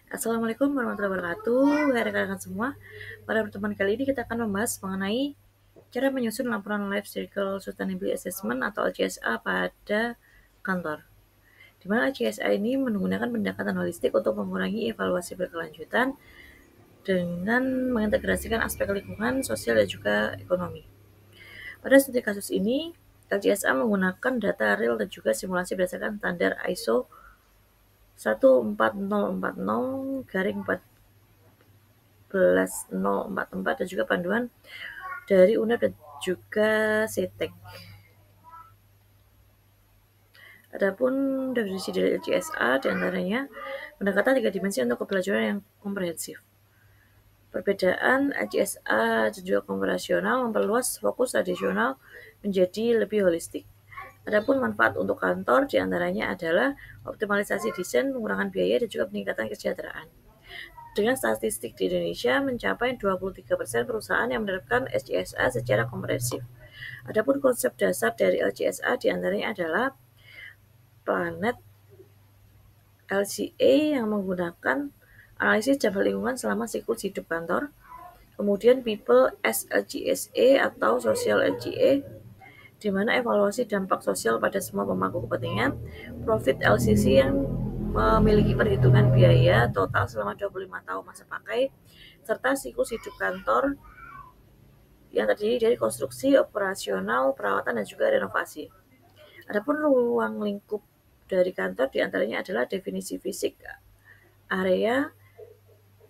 Assalamualaikum warahmatullahi wabarakatuh. Hai rekan-rekan semua. Pada pertemuan kali ini kita akan membahas mengenai cara menyusun laporan Life Cycle Sustainability Assessment atau LCSA pada kantor. Di mana LCSA ini menggunakan pendekatan holistik untuk mengurangi evaluasi berkelanjutan dengan mengintegrasikan aspek lingkungan, sosial, dan juga ekonomi. Pada studi kasus ini, LCSA menggunakan data real dan juga simulasi berdasarkan standar ISO 14040-14 dan juga panduan dari UNEP dan juga CETEC. Adapun definisi dari LCSA diantaranya pendekatan 3 dimensi untuk pembelajaran yang komprehensif. Perbedaan LCSA dan juga konvensional memperluas fokus tradisional menjadi lebih holistik. Adapun manfaat untuk kantor diantaranya adalah optimalisasi desain, pengurangan biaya, dan juga peningkatan kesejahteraan. Dengan statistik di Indonesia mencapai 23% perusahaan yang menerapkan LCSA secara komprehensif. Adapun konsep dasar dari LCSA diantaranya adalah Planet LCA yang menggunakan analisis dampak lingkungan selama siklus hidup kantor. Kemudian People as LCSA atau Social LCA, di mana evaluasi dampak sosial pada semua pemangku kepentingan. Profit LCC yang memiliki perhitungan biaya total selama 25 tahun masa pakai, serta siklus hidup kantor yang terdiri dari konstruksi, operasional, perawatan, dan juga renovasi. Adapun ruang lingkup dari kantor diantaranya adalah definisi fisik area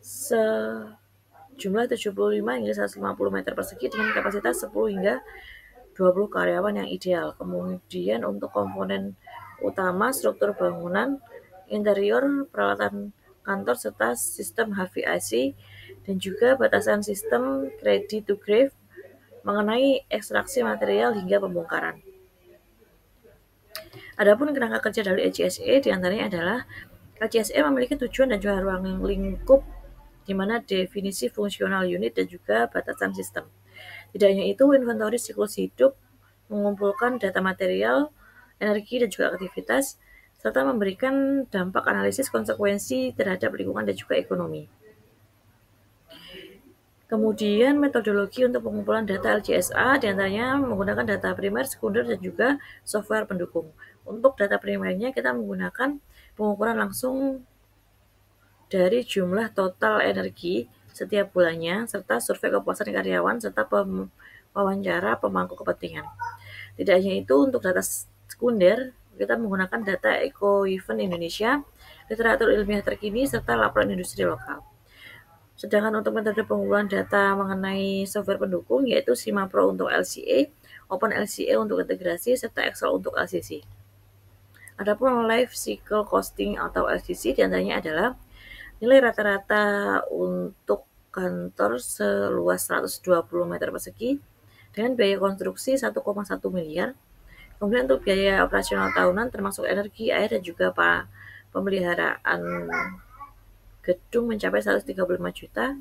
sejumlah 75 hingga 150 meter persegi dengan kapasitas 10 hingga 20 karyawan yang ideal. Kemudian untuk komponen utama, struktur bangunan, interior, peralatan kantor, serta sistem HVAC, dan juga batasan sistem ready to grave mengenai ekstraksi material hingga pembongkaran. Adapun kerangka kerja dari LCSA diantaranya adalah LCSA memiliki tujuan dan juga ruang lingkup di mana definisi fungsional unit dan juga batasan sistem. Tidak hanya itu, inventory siklus hidup mengumpulkan data material, energi, dan juga aktivitas, serta memberikan dampak analisis konsekuensi terhadap lingkungan dan juga ekonomi. Kemudian metodologi untuk pengumpulan data LCSA diantaranya menggunakan data primer, sekunder, dan juga software pendukung. Untuk data primernya kita menggunakan pengukuran langsung dari jumlah total energi setiap bulannya, serta survei kepuasan karyawan, serta wawancara pemangku kepentingan. Tidak hanya itu, untuk data sekunder, kita menggunakan data Eco-Event Indonesia, literatur ilmiah terkini, serta laporan industri lokal. Sedangkan untuk metode pengumpulan data mengenai software pendukung, yaitu SIMAPRO untuk LCA, OpenLCA untuk integrasi, serta Excel untuk LCC. Adapun Life Cycle Costing atau LCC diantaranya adalah nilai rata-rata untuk kantor seluas 120 meter persegi dengan biaya konstruksi 1,1 miliar. Kemudian untuk biaya operasional tahunan termasuk energi, air, dan juga pemeliharaan gedung mencapai 135 juta,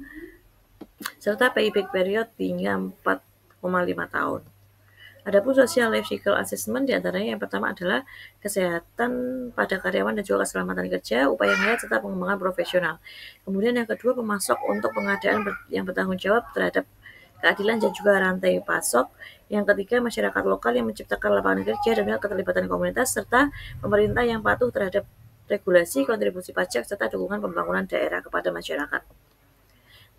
serta payback period hingga 4,5 tahun. Adapun social life cycle assessment diantaranya yang pertama adalah kesehatan pada karyawan dan juga keselamatan kerja, upaya layak, serta pengembangan profesional. Kemudian yang kedua, pemasok untuk pengadaan yang bertanggung jawab terhadap keadilan dan juga rantai pasok. Yang ketiga, masyarakat lokal yang menciptakan lapangan kerja dan keterlibatan komunitas, serta pemerintah yang patuh terhadap regulasi, kontribusi pajak, serta dukungan pembangunan daerah kepada masyarakat.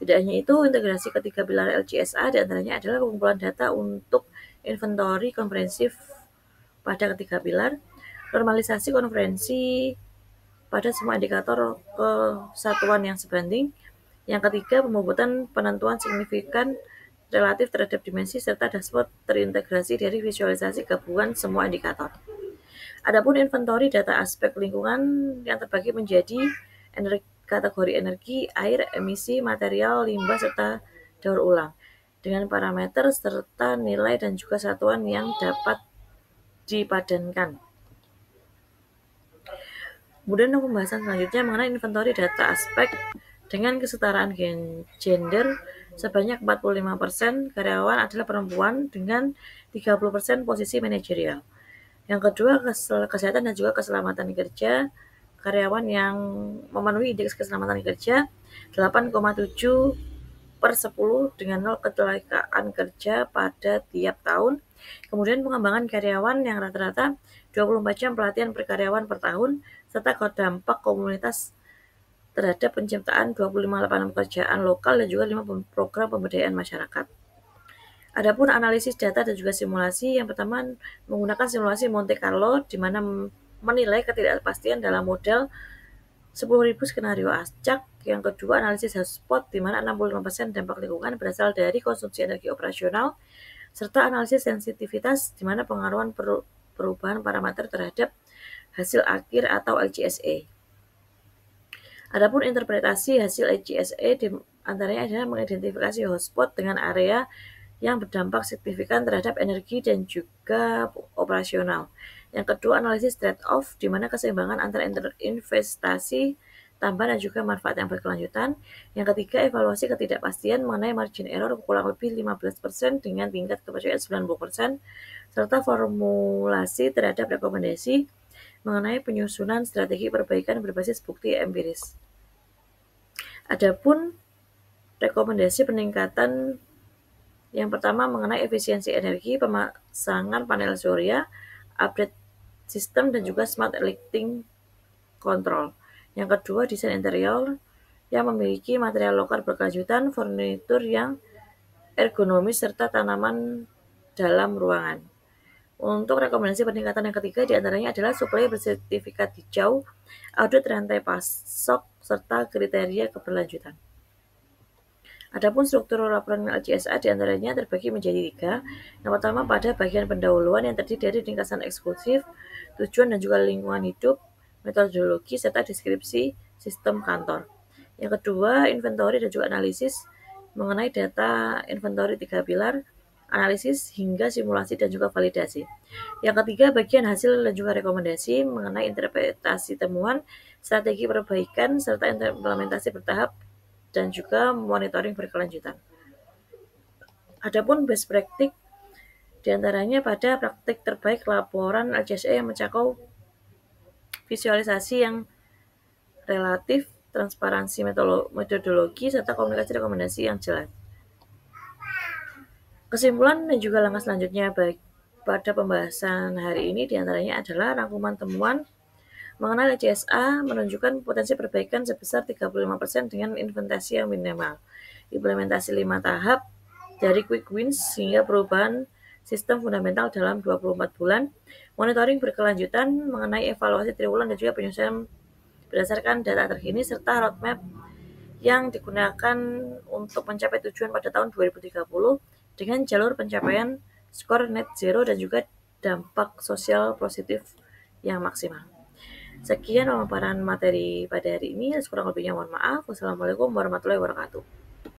Tidak hanya itu, integrasi ketiga pilar LCSA diantaranya adalah pengumpulan data untuk inventory komprehensif pada ketiga pilar, normalisasi konferensi pada semua indikator kesatuan yang sebanding. Yang ketiga, pembobotan penentuan signifikan relatif terhadap dimensi, serta dashboard terintegrasi dari visualisasi gabungan semua indikator. Adapun inventory data aspek lingkungan yang terbagi menjadi kategori energi, air, emisi, material, limbah, serta daur ulang dengan parameter serta nilai dan juga satuan yang dapat dipadankan. Kemudian pembahasan selanjutnya mengenai inventory data aspek dengan kesetaraan gender sebanyak 45% karyawan adalah perempuan dengan 30% posisi manajerial. Yang kedua, kesehatan dan juga keselamatan kerja karyawan yang memenuhi indeks keselamatan kerja 8,7/10 dengan 0 kecelakaan kerja pada tiap tahun. Kemudian pengembangan karyawan yang rata-rata 24 jam pelatihan per karyawan per tahun, serta dampak komunitas terhadap penciptaan 25 lapangan pekerjaan lokal dan juga 5 program pemberdayaan masyarakat. Adapun analisis data dan juga simulasi, yang pertama menggunakan simulasi Monte Carlo di mana menilai ketidakpastian dalam model 10.000 skenario acak. Yang kedua, analisis hotspot di mana 65% dampak lingkungan berasal dari konsumsi energi operasional, serta analisis sensitivitas di mana pengaruhan perubahan parameter terhadap hasil akhir atau LCSA. Adapun interpretasi hasil LCSA di antaranya adalah mengidentifikasi hotspot dengan area yang berdampak signifikan terhadap energi dan juga operasional. Yang kedua, analisis trade-off, di mana keseimbangan antara investasi, tambahan dan juga manfaat yang berkelanjutan. Yang ketiga, evaluasi ketidakpastian mengenai margin error kurang lebih 15% dengan tingkat kepercayaan 90%, serta formulasi terhadap rekomendasi mengenai penyusunan strategi perbaikan berbasis bukti empiris. Adapun rekomendasi peningkatan yang pertama mengenai efisiensi energi, pemasangan panel surya, update sistem dan juga smart lighting control. Yang kedua, desain interior yang memiliki material lokal berkelanjutan, furnitur yang ergonomis serta tanaman dalam ruangan. Untuk rekomendasi peningkatan yang ketiga diantaranya adalah suplai bersertifikat hijau, audit rantai pasok, serta kriteria keberlanjutan. Adapun struktur laporan LCSA diantaranya terbagi menjadi 3. Yang pertama pada bagian pendahuluan yang terdiri dari ringkasan eksekutif, tujuan dan juga lingkungan hidup, metodologi, serta deskripsi sistem kantor. Yang kedua, inventory dan juga analisis mengenai data inventory 3 pilar, analisis hingga simulasi dan juga validasi. Yang ketiga, bagian hasil dan juga rekomendasi mengenai interpretasi temuan, strategi perbaikan, serta implementasi bertahap dan juga monitoring berkelanjutan. Adapun best practice diantaranya pada praktik terbaik laporan LCSA yang mencakup visualisasi yang relatif, transparansi metodologi, serta komunikasi rekomendasi yang jelas. Kesimpulan dan juga langkah selanjutnya pada pembahasan hari ini diantaranya adalah rangkuman temuan mengenai LCSA menunjukkan potensi perbaikan sebesar 35% dengan investasi yang minimal. Implementasi 5 tahap dari quick wins hingga perubahan sistem fundamental dalam 24 bulan. Monitoring berkelanjutan mengenai evaluasi triwulan dan juga penyusunan berdasarkan data terkini, serta roadmap yang digunakan untuk mencapai tujuan pada tahun 2030 dengan jalur pencapaian skor net zero dan juga dampak sosial positif yang maksimal. Sekian pemaparan materi pada hari ini, kurang lebihnya mohon maaf. Wassalamualaikum warahmatullahi wabarakatuh.